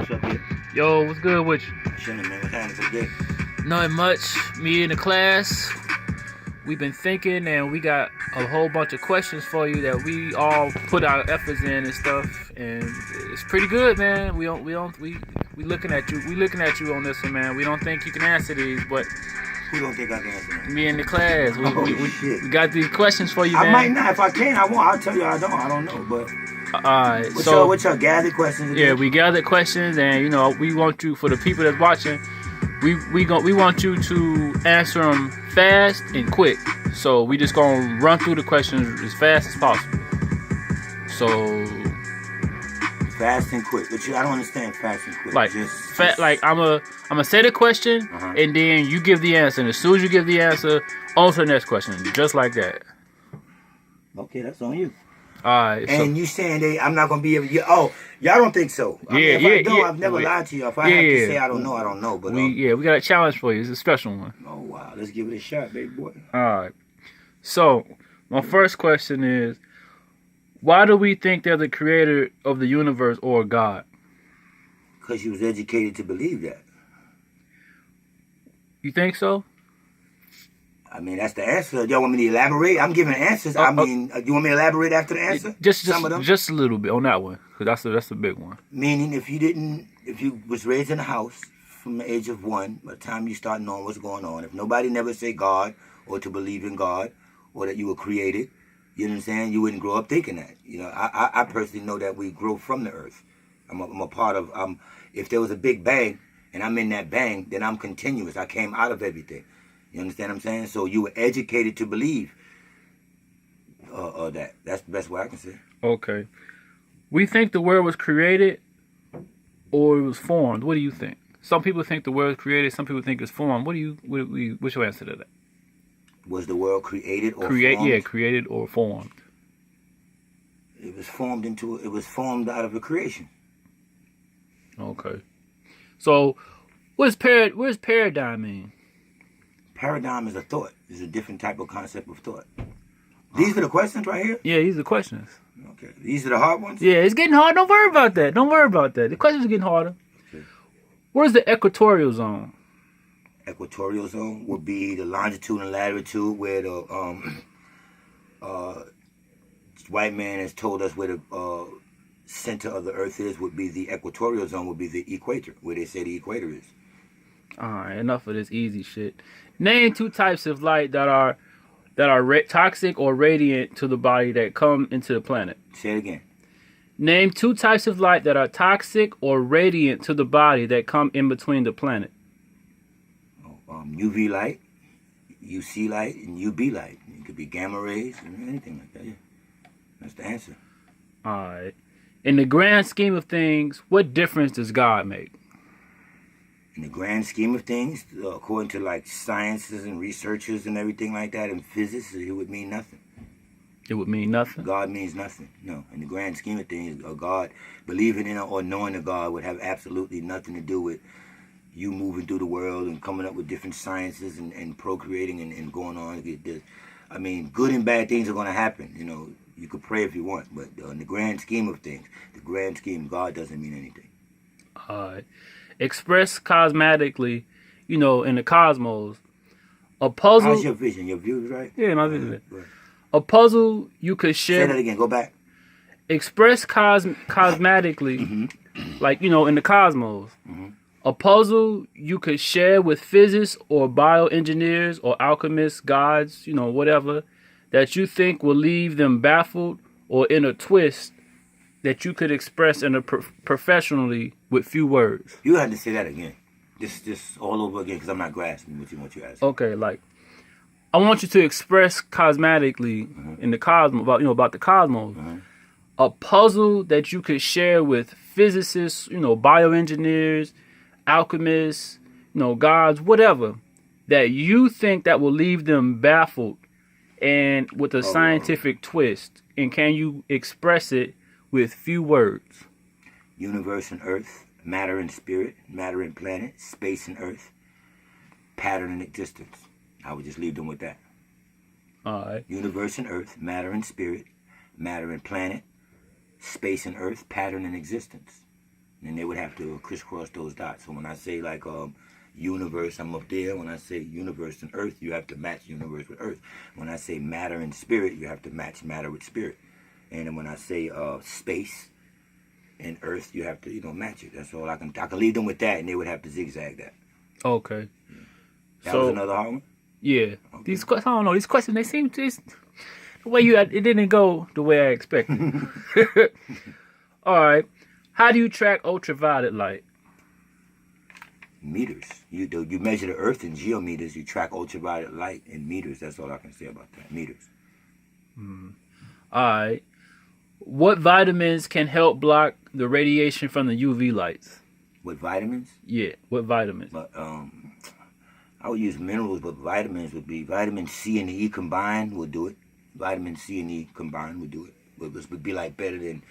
What's up, kid? Yo, what's good with you? Chilling, man. What's happening today? Nothing much. Me in the class, we've been thinking, and we got a whole bunch of questions for you that we all put our efforts in and stuff, and it's pretty good, man. We looking at you. We looking at you on this one, man. We don't think you can answer these, but Who don't think I can answer that? me in the class, Shit. we got these questions for you, man. I might not. If I can, I won't. I'll tell you I don't know. But Alright, what's your gathered questions again? Yeah, we gathered questions, and we want you, for the people that's watching, we want you to answer them fast and quick. So we just gonna run through the questions as fast as possible. So Fast and quick. But I don't understand fast and quick. like I'm gonna say the question, and then you give the answer. And as soon as you give the answer, on to the next question, just like that. Okay, that's on you. Alright. And you saying I'm not gonna be able to? Y'all don't think so? I mean, if I don't, I've never lied to you. If I have to say I don't know, I don't know. But we got a challenge for you. It's a special one. Oh wow, let's give it a shot, baby boy. Alright. So my first question is, why do we think they're the creator of the universe or God? Because you was educated to believe that. You think so? I mean, that's the answer. Y'all want me to elaborate? I'm giving answers. You want me to elaborate after the answer? Some of them? Just a little bit on that one, because that's the big one. Meaning, if you was raised in a house from the age of 1, by the time you start knowing what's going on, if nobody never say God or to believe in God or that you were created, you know what I'm saying? You wouldn't grow up thinking that. You know, I personally know that we grow from the earth. I'm a part of. If there was a big bang and I'm in that bang, then I'm continuous. I came out of everything. You understand what I'm saying? So you were educated to believe that. That's the best way I can say. Okay. We think the world was created or it was formed. What do you think? Some people think the world was created. Some people think it's formed. What's your answer to that? Was the world created or formed? Yeah, created or formed. It was formed out of a creation. Okay. So, what does paradigm mean? Paradigm is a thought. It's a different type of concept of thought. These are the questions right here? Yeah, these are the questions. Okay. These are the hard ones? Yeah, it's getting hard. Don't worry about that. The questions are getting harder. Okay. Where's the equatorial zone? Equatorial zone would be the longitude and latitude where the white man has told us where the center of the earth is. Would be the equatorial zone, would be the equator, where they say the equator is. Alright, enough of this easy shit. Name 2 types of light that are toxic or radiant to the body that come into the planet. Say it again. Name 2 types of light that are toxic or radiant to the body that come in between the planet. UV light, UC light, and UB light. It could be gamma rays and anything like that. Yeah. That's the answer. Alright. In the grand scheme of things, what difference does God make? In the grand scheme of things, according to like sciences and researchers and everything like that, and physics, it would mean nothing. It would mean nothing? God means nothing. No. In the grand scheme of things, God, believing in or knowing a God would have absolutely nothing to do with you moving through the world and coming up with different sciences and procreating and going on. I mean, good and bad things are going to happen. You know, you could pray if you want, but in the grand scheme of things, the grand scheme, God doesn't mean anything. All right. Expressed cosmetically, in the cosmos, a puzzle. How's your vision? Your view is right? Yeah, my vision. A puzzle you could share. Say that again. Go back. Expressed cosmetically, like, in the cosmos. A puzzle you could share with physicists or bioengineers or alchemists, gods, whatever, that you think will leave them baffled or in a twist that you could express professionally with few words. You had to say that again. Just all over again, because I'm not grasping what you asked. Okay, like, I want you to express cosmetically in the cosmos, about the cosmos, a puzzle that you could share with physicists, bioengineers, alchemists, gods, whatever, that you think that will leave them baffled and with a scientific twist. And can you express it with few words? Universe and earth, matter and spirit, matter and planet, space and earth, pattern and existence. I would just leave them with that. All right. Universe and earth, matter and spirit, matter and planet, space and earth, pattern and existence. and they would have to crisscross those dots. So when I say like universe, I'm up there. When I say universe and earth, you have to match universe with earth. When I say matter and spirit, you have to match matter with spirit. And then when I say space and earth, you have to match it. That's all I can leave them with that, and they would have to zigzag that. Okay. That was another hard one? Yeah. Okay. These I don't know. These questions, they seem to the way it didn't go the way I expected. All right. How do you track ultraviolet light? Meters. You measure the earth in geometers. You track ultraviolet light in meters. That's all I can say about that. Meters. All right. What vitamins can help block the radiation from the UV lights? What vitamins? Yeah. What vitamins? But I would use minerals, but vitamins would be vitamin C and E combined would do it. Vitamin C and E combined would do it. But this would be like better than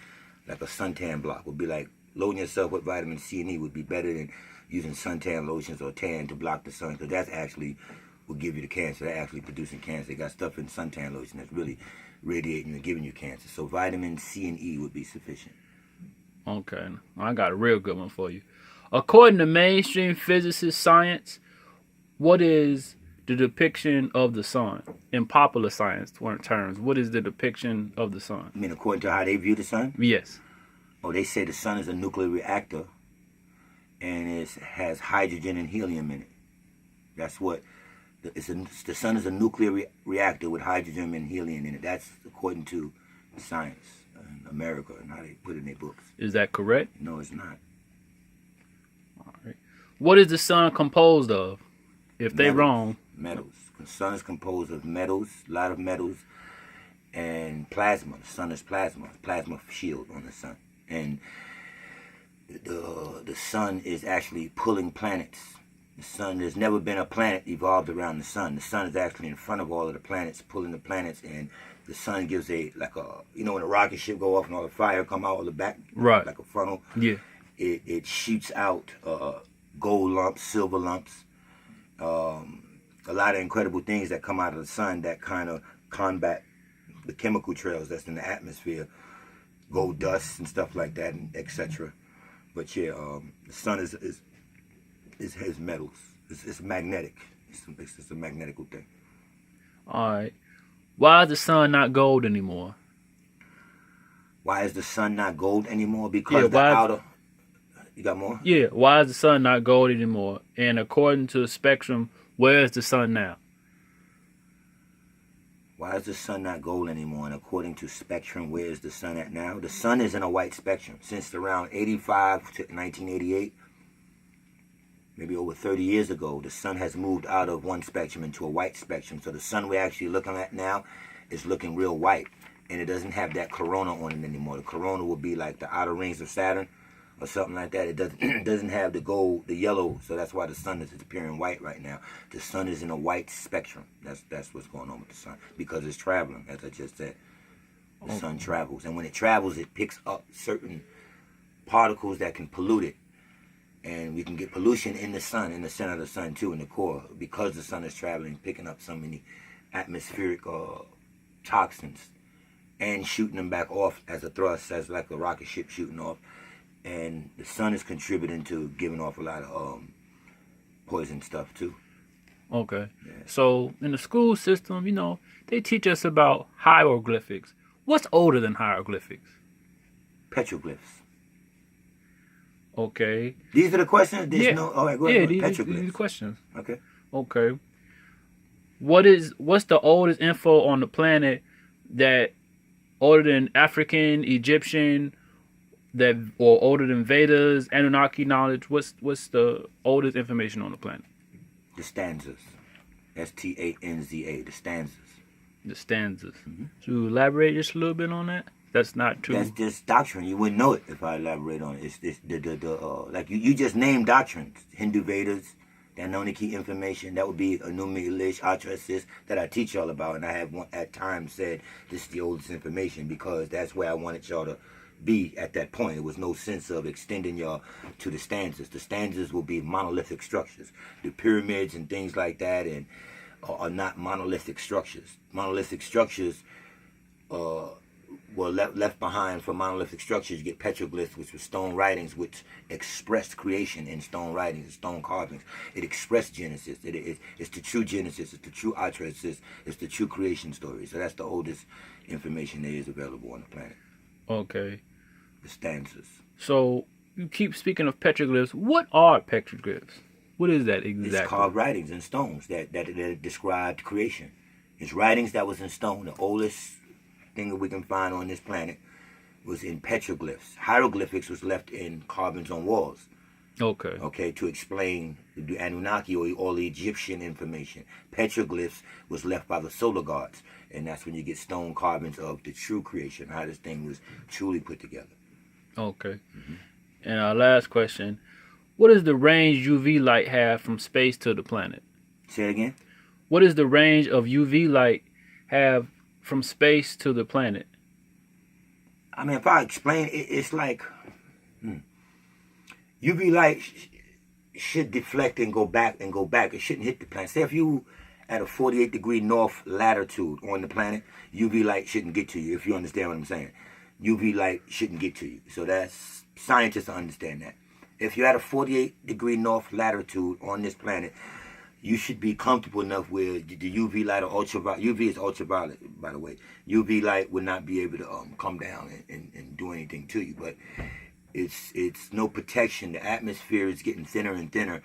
like a suntan block. Would be like loading yourself with vitamin C and E would be better than using suntan lotions or tan to block the sun, because that's actually will give you the cancer. They're actually producing cancer. They got stuff in suntan lotion that's really radiating and giving you cancer. So vitamin C and E would be sufficient. Okay. I got a real good one for you. According to mainstream physicist science, what is the depiction of the sun? In popular science terms, what is the depiction of the sun? I mean, according to how they view the sun? Yes. Oh, they say the sun is a nuclear reactor, and it has hydrogen and helium in it. That's what the sun is a nuclear reactor with hydrogen and helium in it. That's according to science in America and how they put it in their books. Is that correct? No, it's not. All right. What is the sun composed of? If they're wrong. Metals. The sun is composed of metals, a lot of metals, and plasma. The sun is plasma. Plasma shield on the sun. And the sun is actually pulling planets. The sun, there's never been a planet evolved around the sun. The sun is actually in front of all of the planets, pulling the planets, and the sun gives when a rocket ship go off and all the fire come out of the back, right, like a funnel. Yeah. It shoots out gold lumps, silver lumps, a lot of incredible things that come out of the sun that kind of combat the chemical trails that's in the atmosphere, gold dust and stuff like that, and etc. But yeah, the sun is metals. It's magnetic. It's a magnetical thing. All right. Why is the sun not gold anymore? Why is the sun not gold anymore? Because you got more? Yeah. Why is the sun not gold anymore? And according to the spectrum, where is the sun now? Why is the sun not gold anymore? And according to spectrum, where is the sun at now? The sun is in a white spectrum. Since around 85 to 1988, maybe over 30 years ago, the sun has moved out of one spectrum into a white spectrum. So the sun we're actually looking at now is looking real white. And it doesn't have that corona on it anymore. The corona will be like the outer rings of Saturn or something like that. It doesn't have the gold, the yellow. So that's why the sun is appearing white right now. The sun is in a white spectrum. That's what's going on with the sun. Because it's traveling, as I just said. The sun travels. And when it travels, it picks up certain particles that can pollute it. And we can get pollution in the sun, in the center of the sun too, in the core, because the sun is traveling, picking up so many atmospheric toxins and shooting them back off as a thrust, as like a rocket ship shooting off. And the sun is contributing to giving off a lot of poison stuff too. Okay. Yeah. So in the school system, they teach us about hieroglyphics. What's older than hieroglyphics? Petroglyphs. Okay. These are the questions? All right, go ahead. Yeah, Petroglyphs. these are the questions. Okay. What's the oldest info on the planet that older than African, Egyptian, or older than Vedas, Anunnaki knowledge? What's the oldest information on the planet? The stanzas. STANZA. The stanzas. The stanzas. Mm-hmm. To elaborate just a little bit on that? That's not true. That's just doctrine. You wouldn't know it if I elaborate on it. It's like you just named doctrines. Hindu Vedas, the Anunnaki information. That would be Enuma Elish, Atrasis, that I teach y'all about. And I have at times said this is the oldest information because that's where I wanted y'all to be at that point. There was no sense of extending y'all to the stanzas. The stanzas will be monolithic structures. The pyramids and things like that are not monolithic structures. Monolithic structures left behind from monolithic structures. You get petroglyphs, which were stone writings, which expressed creation in stone writings, stone carvings. It expressed Genesis. It's the true Genesis. It's the true Atreus. It's the true creation story. So that's the oldest information there is available on the planet. Okay. The stanzas. So you keep speaking of petroglyphs. What are petroglyphs? What is that exactly? It's carved writings in stones that described creation. It's writings that was in stone. The oldest thing that we can find on this planet was in petroglyphs. Hieroglyphics was left in carvings on walls. Okay. Okay, to explain the Anunnaki or all the Egyptian information. Petroglyphs was left by the solar gods, and that's when you get stone carvings of the true creation, how this thing was truly put together. Okay. Mm-hmm. And our last question: what does the range UV light have from space to the planet? Say it again. What is the range of UV light have from space to the planet? I mean, if I explain it, it's like UV light should deflect and go back and go back. It shouldn't hit the planet. Say if you at a 48-degree north latitude on the planet, UV light shouldn't get to you, if you understand what I'm saying. UV light shouldn't get to you. So that's, scientists understand that. If you're at a 48-degree north latitude on this planet, you should be comfortable enough where the UV light or ultraviolet, UV is ultraviolet, by the way. UV light would not be able to come down and do anything to you. But it's no protection. The atmosphere is getting thinner and thinner,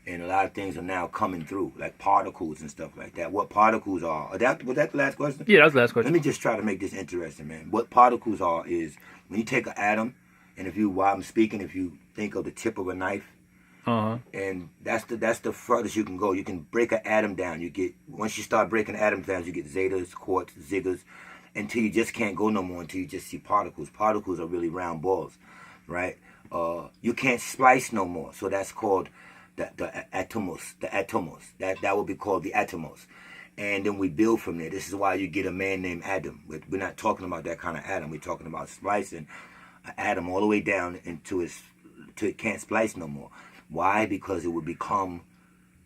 and a lot of things are now coming through, like particles and stuff like that. What particles are? Was that the last question? Yeah, that's the last question. Let me just try to make this interesting, man. What particles are is when you take an atom, and while I'm speaking, if you think of the tip of a knife, and that's the furthest you can go. You can break an atom down. Once you start breaking atoms down, you get zetas, quarks, ziggers, until you just can't go no more, until you just see particles. Particles are really round balls, right? You can't splice no more, so that's called the atomos. The atomos. That would be called the atomos. And then we build from there. This is why you get a man named Adam. We're not talking about that kind of atom. We're talking about splicing an atom all the way down till it can't splice no more. Why? Because it would become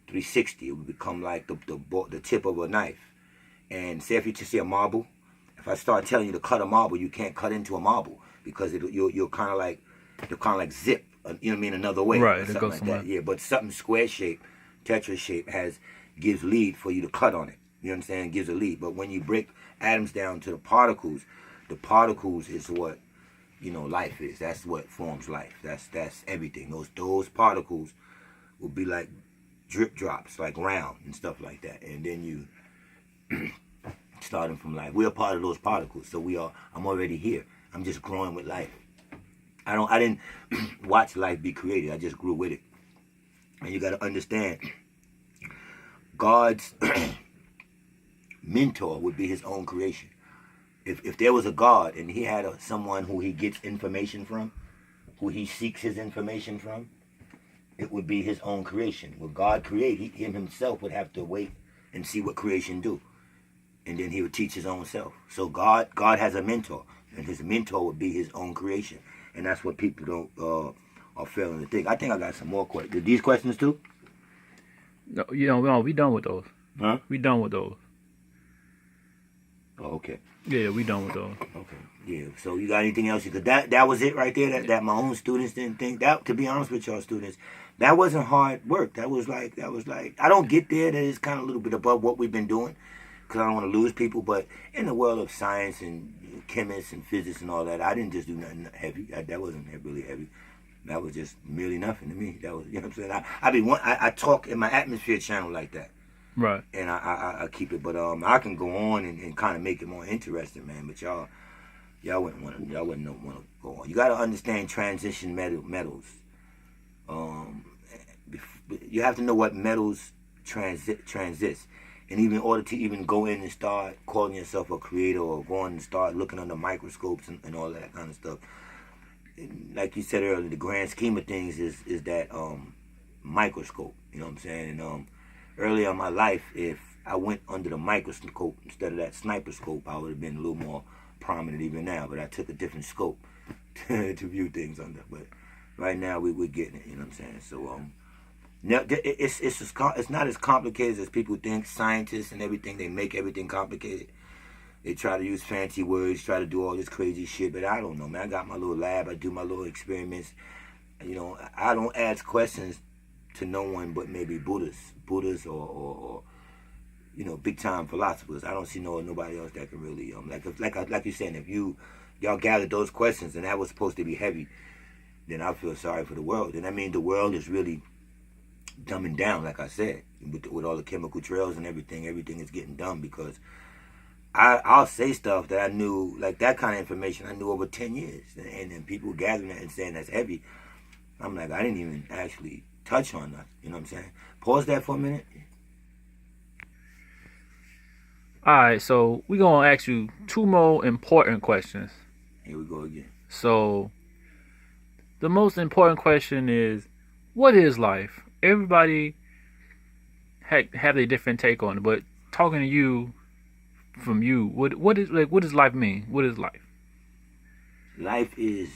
360. It would become like the tip of a knife. And say if you just see a marble, if I start telling you to cut a marble, you can't cut into a marble because you're kind of like zip. You know what I mean? Another way, right? Something like that. Yeah, but something square shape, tetra shape gives lead for you to cut on it. You understand? It gives a lead. But when you break atoms down to the particles is what life is. That's what forms life. That's everything. Those particles will be like drip drops, like round and stuff like that. And then you starting from life. We're a part of those particles. So I'm already here. I'm just growing with life. I didn't watch life be created. I just grew with it. And you got to understand, God's mentor would be his own creation. If there was a God and he had someone who he gets information from, who he seeks his information from, it would be his own creation. What God create, him himself would have to wait and see what creation do. And then he would teach his own self. So God has a mentor, and his mentor would be his own creation. And that's what people don't are failing to think. I think I got some more questions. Did these questions too? No, we done with those. Huh? We done with those. Oh, okay. Yeah, we done with those. Okay. Yeah. So you got anything else? Because that was it right there. That my own students didn't think that. To be honest with y'all students, that wasn't hard work. That was like I don't get there. That is kind of a little bit above what we've been doing, because I don't want to lose people. But in the world of science and chemists and physics and all that, I didn't just do nothing heavy. That wasn't really heavy. That was just merely nothing to me. That was, you know what I'm saying. I talk in my atmosphere channel like that. Right. And I keep it, but I can go on and kind of make it more interesting, man. But y'all wouldn't want to go on. You got to understand transition metals. You have to know what metals transist. And even in order to even go in and start calling yourself a creator, or going and start looking under microscopes and all that kind of stuff, like you said earlier, the grand scheme of things is that microscope. You know what I'm saying? And earlier in my life, if I went under the microscope instead of that sniper scope, I would have been a little more prominent even now. But I took a different scope to view things under. But right now, we're getting it. You know what I'm saying? So it's not as complicated as people think. Scientists and everything, they make everything complicated. They try to use fancy words, try to do all this crazy shit, but I don't know, man. I got my little lab. I do my little experiments. You know, I don't ask questions to no one but maybe Buddhists or you know, big time philosophers. I don't see nobody else that can really like you're saying, if y'all gathered those questions and that was supposed to be heavy, then I feel sorry for the world. And I mean, the world is really dumbing down, like I said, with all the chemical trails and everything. Everything is getting dumb because I'll say stuff that I knew, like that kind of information I knew over 10 years. And then people gathering that and saying that's heavy. I'm like, I didn't even actually touch on that. You know what I'm saying? Pause that for a minute. All right, so we're going to ask you 2 more important questions. Here we go again. So the most important question is, what is life? Everybody have a different take on it, but talking to you, from you, what does life mean? What is life? Life is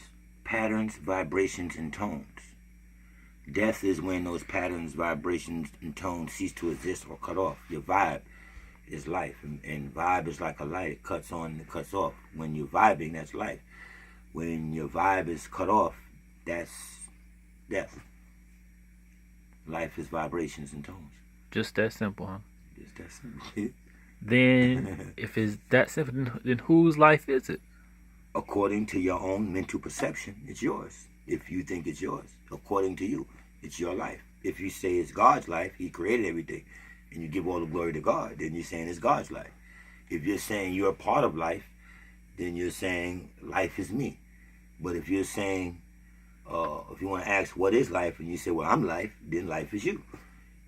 patterns, vibrations, and tones. Death is when those patterns, vibrations, and tones cease to exist or cut off. Your vibe is life, and vibe is like a light. It cuts on and it cuts off. When you're vibing, that's life. When your vibe is cut off, that's death. Life is vibrations and tones. Just that simple, huh? Just that simple. Then, if it's that simple, then whose life is it? According to your own mental perception, it's yours. If you think it's yours, according to you, it's your life. If you say it's God's life, He created everything, and you give all the glory to God, then you're saying it's God's life. If you're saying you're a part of life, then you're saying life is me. But if you're saying, if you want to ask what is life, and you say, well, I'm life, then life is you.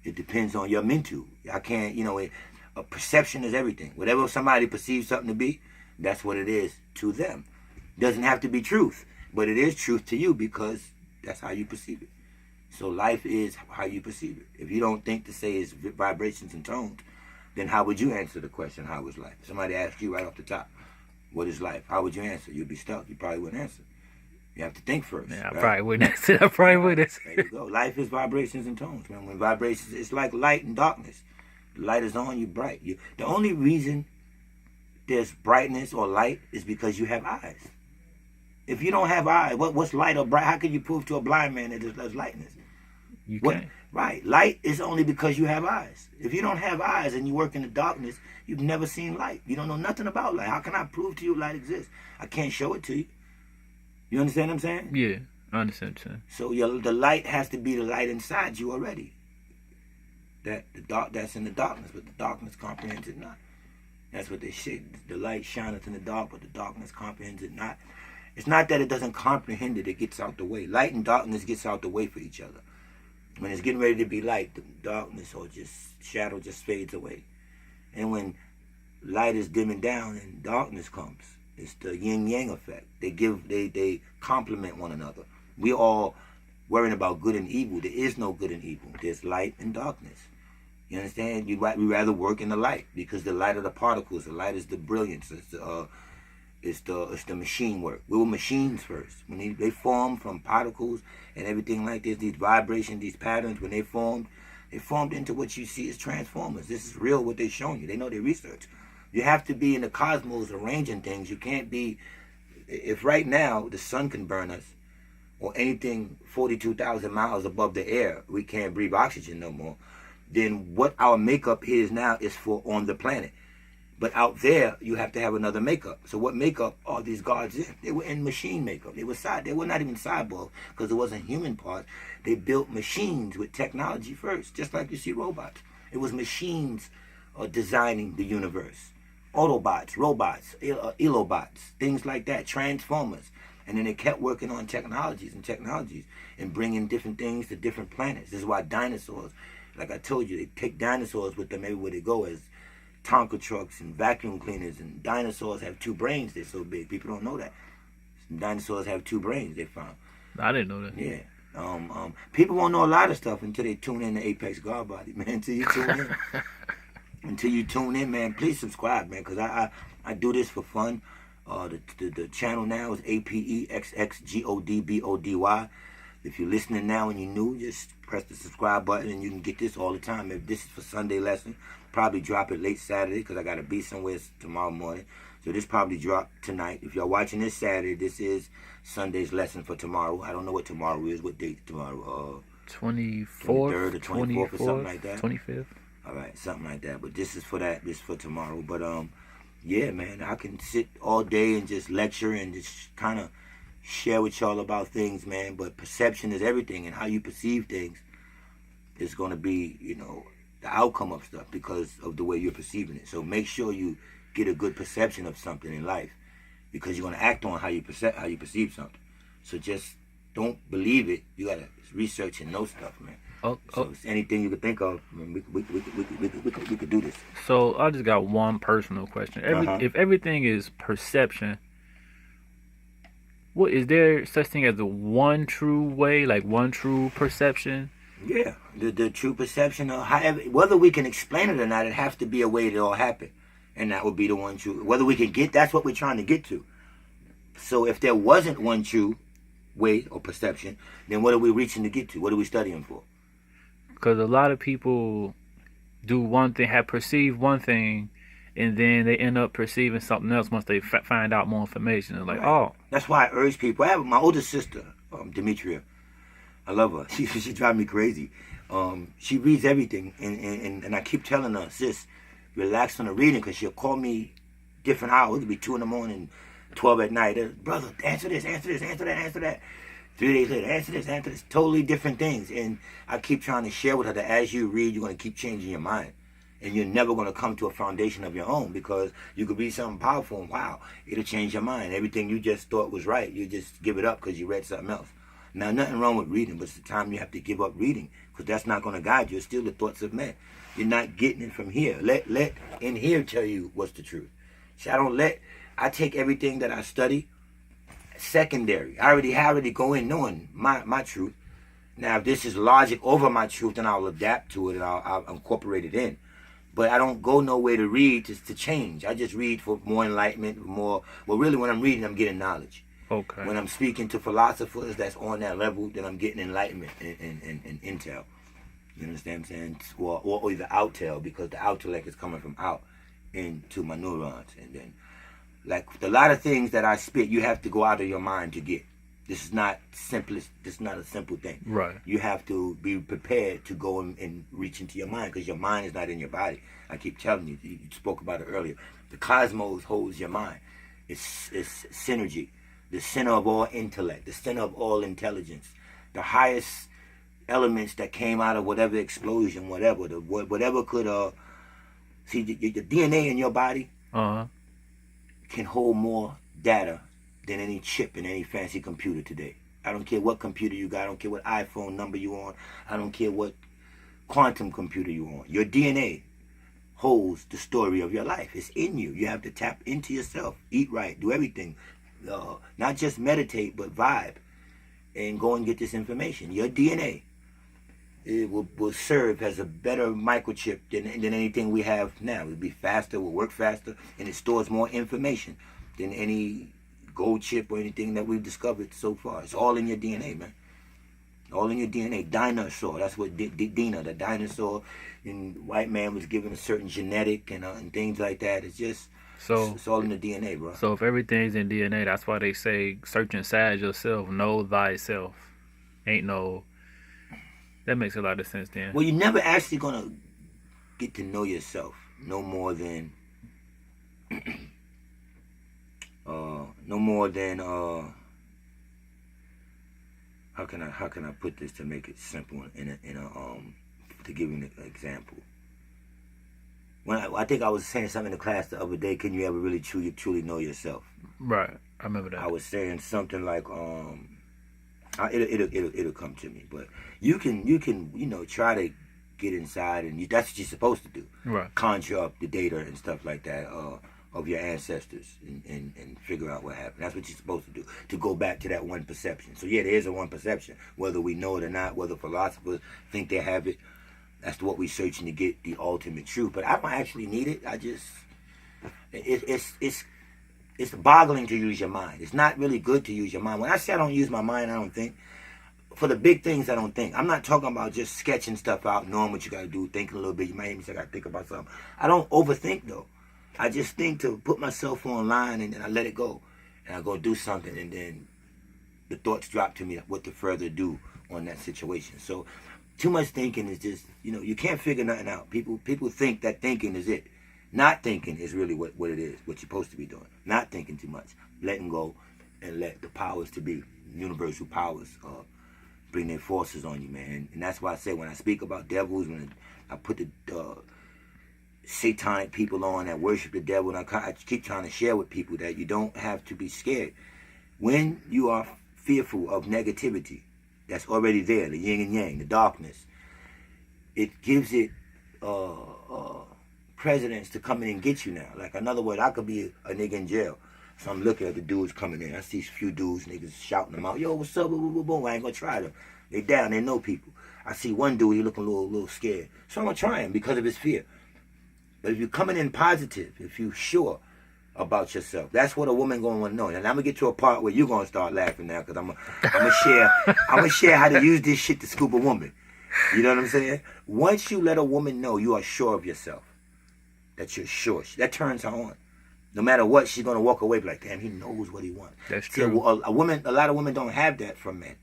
It depends on your mental. I can't, a perception is everything. Whatever somebody perceives something to be, that's what it is to them. Doesn't have to be truth, but it is truth to you because that's how you perceive it. So life is how you perceive it. If you don't think to say it's vibrations and tones, then how would you answer the question, how is life? If somebody asked you right off the top, what is life? How would you answer? You'd be stuck. You probably wouldn't answer. You have to think first. Yeah, right? I probably wouldn't answer. I probably wouldn't. There you go. Life is vibrations and tones, man. When vibrations, it's like light and darkness. The light is on, you bright. The only reason there's brightness or light is because you have eyes. If you don't have eyes, what's light or bright? How can you prove to a blind man that there's lightness? You can't. Right. Light is only because you have eyes. If you don't have eyes and you work in the darkness, you've never seen light. You don't know nothing about light. How can I prove to you light exists? I can't show it to you. You understand what I'm saying? Yeah, I understand what you're saying. So the light has to be the light inside you already. That's in the darkness, but the darkness comprehends it not. That's what they say. The light shineth in the dark, but the darkness comprehends it not. It's not that it doesn't comprehend it, it gets out the way. Light and darkness gets out the way for each other. When it's getting ready to be light, the darkness or just shadow just fades away. And when light is dimming down and darkness comes, it's the yin-yang effect. They complement one another. We all worrying about good and evil. There is no good and evil. There's light and darkness. You understand? We rather work in the light because the light are the particles. The light is the brilliance. It's the machine work. We were machines first. When they formed from particles and everything like this, these vibrations, these patterns, when they formed into what you see as transformers. This is real what they're showing you. They know their research. You have to be in the cosmos arranging things. You can't be, if right now the sun can burn us or anything 42,000 miles above the air, we can't breathe oxygen no more, then what our makeup is now is for on the planet. But out there, you have to have another makeup. So what makeup are these gods in? They were in machine makeup. They were not even cyborgs because it wasn't human parts. They built machines with technology first, just like you see robots. It was machines designing the universe. Autobots, robots, Elobots, things like that, transformers. And then they kept working on technologies and bringing different things to different planets. This is why dinosaurs, like I told you, they take dinosaurs with them everywhere they go as Tonka trucks and vacuum cleaners. And dinosaurs have 2 brains. They're so big. People don't know that. Dinosaurs have 2 brains, they found. I didn't know that. Yeah. People won't know a lot of stuff until they tune in to Apex God Body, man. Until you tune in, man, please subscribe, man, because I do this for fun. The channel now is APEXXGODBODY. If you're listening now and you're new, just press the subscribe button and you can get this all the time. If this is for Sunday lesson, probably drop it late Saturday because I got to be somewhere tomorrow morning. So this probably dropped tonight. If y'all watching this Saturday, this is Sunday's lesson for tomorrow. I don't know what tomorrow is. What date tomorrow? 24th, 23rd or 24th or something like that. 25th. All right, something like that. But this is for that. This is for tomorrow. But yeah, man, I can sit all day and just lecture and just kind of share with y'all about things, man. But perception is everything, and how you perceive things is going to be, you know, the outcome of stuff because of the way you're perceiving it. So make sure you get a good perception of something in life, because you're going to act on how you perceive something. So just don't believe it. You got to research and know stuff, man. So it's anything you could think of, man, we could do this. So I just got one personal question. If everything is perception, what is there such thing as the one true way, like one true perception? Yeah, the true perception of however, whether we can explain it or not, it has to be a way that all happened. And that would be the one true. Whether we can get, that's what we're trying to get to. So if there wasn't one true way or perception, then what are we reaching to get to? What are we studying for? Because a lot of people do one thing, have perceived one thing, and then they end up perceiving something else once they find out more information. It's like, oh. That's why I urge people. I have my older sister, Demetria. I love her. She drives me crazy. She reads everything, and I keep telling her, sis, relax on the reading, because she'll call me different hours. It'll be 2 in the morning, 12 at night. Brother, answer this, answer this, answer that, answer that. 3 days later, answer this. Totally different things. And I keep trying to share with her that as you read, you're going to keep changing your mind. And you're never going to come to a foundation of your own, because you could read something powerful and wow, it'll change your mind. Everything you just thought was right, you just give it up because you read something else. Now, nothing wrong with reading, but it's the time you have to give up reading, because that's not going to guide you. It's still the thoughts of men. You're not getting it from here. Let in here tell you what's the truth. See, I take everything that I study secondary. I already go in knowing my truth. Now, if this is logic over my truth, then I'll adapt to it and I'll incorporate it in. But I don't go nowhere to read to change. I just read for more enlightenment, well, really when I'm reading, I'm getting knowledge. Okay. When I'm speaking to philosophers that's on that level, then I'm getting enlightenment and intel. You understand what I'm saying? Or the outtell, because the outtellect is coming from out into my neurons. And then, like, a lot of things that I spit, you have to go out of your mind to get. This is not simplest. This is not a simple thing. Right. You have to be prepared to go and reach into your mind, because your mind is not in your body. I keep telling you. You spoke about it earlier. The cosmos holds your mind. It's synergy, the center of all intellect, the center of all intelligence, the highest elements that came out of whatever explosion, whatever could see the DNA in your body can hold more data than any chip in any fancy computer today. I don't care what computer you got. I don't care what iPhone number you on. I don't care what quantum computer you on. Your DNA holds the story of your life. It's in you. You have to tap into yourself. Eat right. Do everything. Not just meditate, but vibe. And go and get this information. Your DNA will serve as a better microchip than anything we have now. It'll be faster, will work faster, and it stores more information than any gold chip or anything that we've discovered so far. It's all in your DNA, man. All in your DNA. Dinosaur. That's what Dina, the dinosaur, and white man was given a certain genetic and things like that. It's just, it's all in the DNA, bro. So if everything's in DNA, that's why they say search inside yourself, know thyself. Ain't no... That makes a lot of sense then. Well, you're never actually going to get to know yourself no more than how can I put this to make it simple to give you an example. When I think I was saying something in the class the other day, can you ever really truly know yourself? Right. I remember that. I was saying something like it'll come to me, but you can try to get inside, and that's what you're supposed to do. Right. Conjure up the data and stuff like that of your ancestors and figure out what happened. That's what you're supposed to do, to go back to that one perception. So yeah, there is a one perception, whether we know it or not, whether philosophers think they have it. That's what we're searching to get the ultimate truth. But I don't actually need it. It's boggling to use your mind. It's not really good to use your mind. When I say I don't use my mind, I don't think. For the big things, I don't think. I'm not talking about just sketching stuff out, knowing what you got to do, thinking a little bit. You might hear me say I got to think about something. I don't overthink, though. I just think to put myself online and then I let it go. And I go do something and then the thoughts drop to me what to further do on that situation. So too much thinking is just, you can't figure nothing out. People think that thinking is it. Not thinking is really what it is, what you're supposed to be doing. Not thinking too much. Letting go and let the powers to be, universal powers, bring their forces on you, man. And that's why I say when I speak about devils, when I put the satanic people on that worship the devil, and I keep trying to share with people that you don't have to be scared. When you are fearful of negativity that's already there, the yin and yang, the darkness, it gives it precedence to come in and get you now. Like, in other words, I could be a nigga in jail. So I'm looking at the dudes coming in. I see a few dudes, niggas shouting them out. Yo, what's up? Boom, boom, boom. I ain't gonna try them. They down, they know people. I see one dude, he looking a little scared. So I'm gonna try him because of his fear. But if you're coming in positive, if you're sure about yourself, that's what a woman gonna want to know. And I'm gonna get to a part where you're gonna start laughing now, because I'm gonna share how to use this shit to scoop a woman. You know what I'm saying? Once you let a woman know you are sure of yourself, that you're sure, that turns her on. No matter what, she's gonna walk away like, damn, he knows what he wants. That's true. See, a lot of women don't have that from men.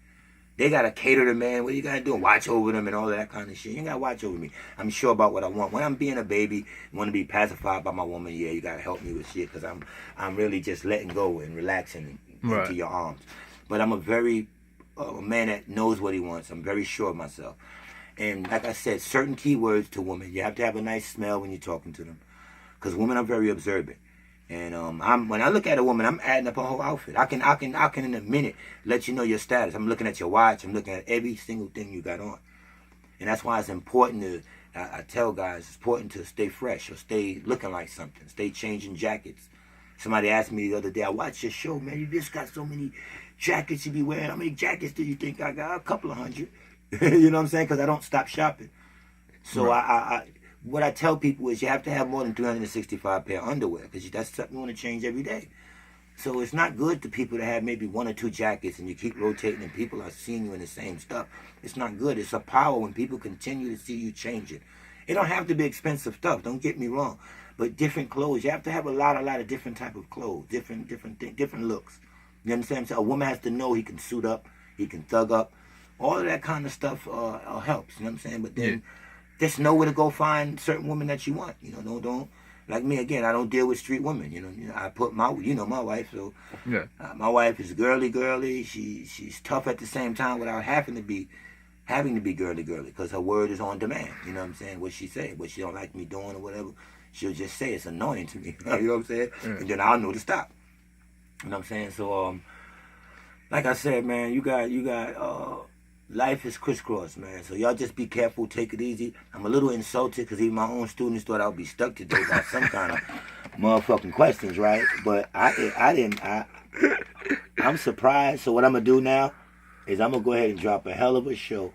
They gotta cater to men. What you gotta do? Watch over them and all of that kind of shit. You ain't gotta watch over me. I'm sure about what I want. When I'm being a baby, want to be pacified by my woman, yeah, you gotta help me with shit, because I'm really just letting go and relaxing into your arms. But I'm a very man that knows what he wants. I'm very sure of myself. And like I said, certain keywords to women. You have to have a nice smell when you're talking to them, because women are very observant. And when I look at a woman, I'm adding up a whole outfit. I can in a minute let you know your status. I'm looking at your watch. I'm looking at every single thing you got on. And that's why it's important to, I tell guys, it's important to stay fresh or stay looking like something. Stay changing jackets. Somebody asked me the other day, I watched your show, man. You just got so many jackets you be wearing. How many jackets do you think I got? A couple of hundred. You know what I'm saying? Because I don't stop shopping. So what I tell people is you have to have more than 365 pair of underwear, because that's something you want to change every day. So it's not good to people to have maybe 1 or 2 jackets and you keep rotating and people are seeing you in the same stuff. It's not good. It's a power when people continue to see you change it. It don't have to be expensive stuff, don't get me wrong. But different clothes, you have to have a lot of different type of clothes, different looks. You understand? So a woman has to know he can suit up, he can thug up. All of that kind of stuff helps, you know what I'm saying? But then just know where to go find certain women that you want. Don't like me again. I don't deal with street women. I put my wife. So my wife is girly. She's tough at the same time without having to be girly, because her word is on demand. You know what I'm saying? What she say, what she don't like me doing or whatever, she'll just say it's annoying to me. You know what I'm saying? And then I'll know to stop. You know what I'm saying? So like I said, man, you got life is crisscross, man. So y'all just be careful, take it easy. I'm a little insulted because even my own students thought I would be stuck today by some kind of motherfucking questions, right? But I'm surprised. So what I'm going to do now is I'm going to go ahead and drop a hell of a show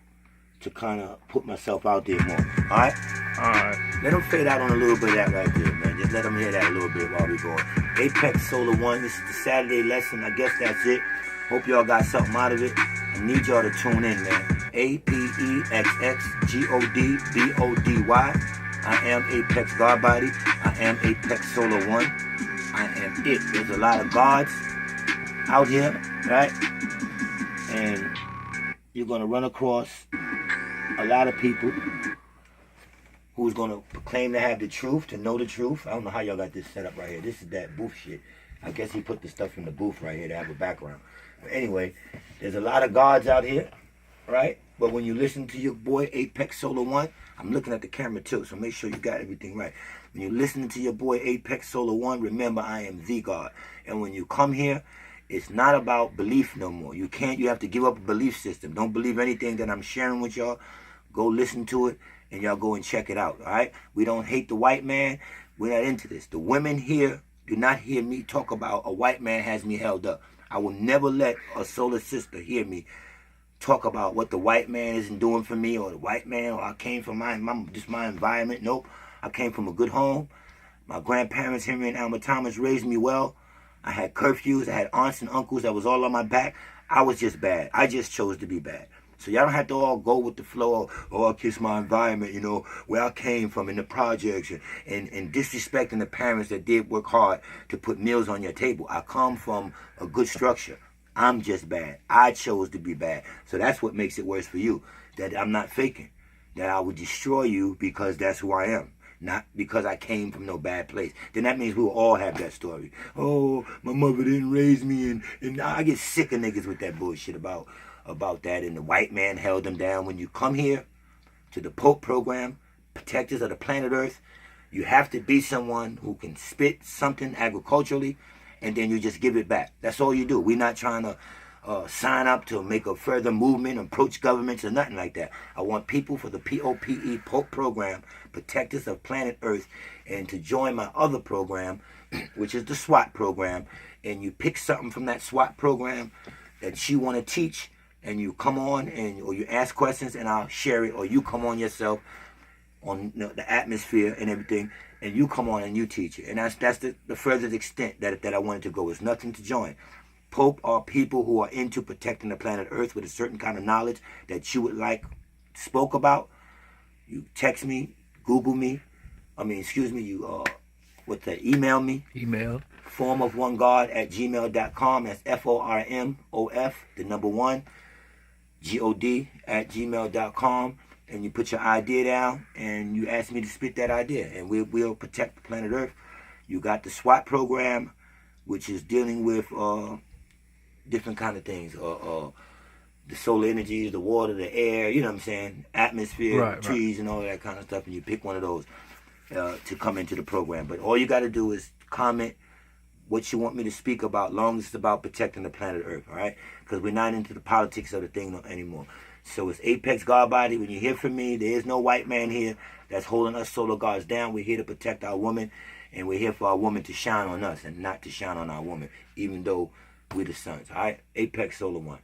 to kind of put myself out there more. All right? All right. Let them fade out on a little bit of that right there, man. Just let them hear that a little bit while we go. APEXXSOLAR1, this is the Saturday lesson. I guess that's it. Hope y'all got something out of it. I need y'all to tune in, man. APEXXGODBODY. I am APEXXGODBODY. I am APEXXSOLAR1. I am it. There's a lot of gods out here, right? And you're going to run across a lot of people who's going to claim to have the truth, to know the truth. I don't know how y'all got this set up right here. This is that booth shit. I guess he put the stuff in the booth right here to have a background. But anyway, there's a lot of gods out here, right? But when you listen to your boy APEXXSOLAR1, I'm looking at the camera too, so make sure you got everything right. When you're listening to your boy APEXXSOLAR1, remember I am the God. And when you come here, it's not about belief no more. You have to give up a belief system. Don't believe anything that I'm sharing with y'all. Go listen to it, and y'all go and check it out, all right? We don't hate the white man. We're not into this. The women here do not hear me talk about a white man has me held up. I will never let a solar sister hear me talk about what the white man isn't doing for me, or the white man, or I came from my environment. Nope. I came from a good home. My grandparents, Henry and Alma Thomas, raised me well. I had curfews. I had aunts and uncles that was all on my back. I was just bad. I just chose to be bad. So y'all don't have to all go with the flow or kiss my environment, where I came from in the projects and disrespecting the parents that did work hard to put meals on your table. I come from a good structure. I'm just bad. I chose to be bad. So that's what makes it worse for you. That I'm not faking. That I would destroy you because that's who I am. Not because I came from no bad place. Then that means we will all have that story. Oh, my mother didn't raise me, and I get sick of niggas with that bullshit about that. And the white man held them down. When you come here to the Pope program, protectors of the planet Earth, you have to be someone who can spit something agriculturally, and then you just give it back. That's all you do. We're not trying to sign up to make a further movement, approach governments, or nothing like that. I want people for the POPE, Pope program, Protectors of Planet Earth, and to join my other program, which is the SWAT program, and you pick something from that SWAT program that you want to teach, and you come on, or you ask questions, and I'll share it, or you come on yourself on the atmosphere and everything, and you come on and you teach it. And that's the furthest extent that I wanted to go. It's nothing to join. Pope are people who are into protecting the planet Earth with a certain kind of knowledge that you would like spoke about. You text me, Google me. You email me. Email. formofonegod@gmail.com. That's FORMOF, the number 1, GOD@gmail.com. And you put your idea down and you ask me to spit that idea, and we'll protect the planet Earth. You got the SWAT program, which is dealing with different kind of things, the solar energies, the water, the air, you know what I'm saying, atmosphere, trees, and all that kind of stuff. And you pick one of those to come into the program. But all you got to do is comment what you want me to speak about, long as it's about protecting the planet Earth, all right? Because we're not into the politics of the thing anymore. So it's Apex God Body. When you hear from me, there is no white man here that's holding us solar guards down. We're here to protect our woman, and we're here for our woman to shine on us and not to shine on our woman, even though we're the sons. All right? Apex Solar 1.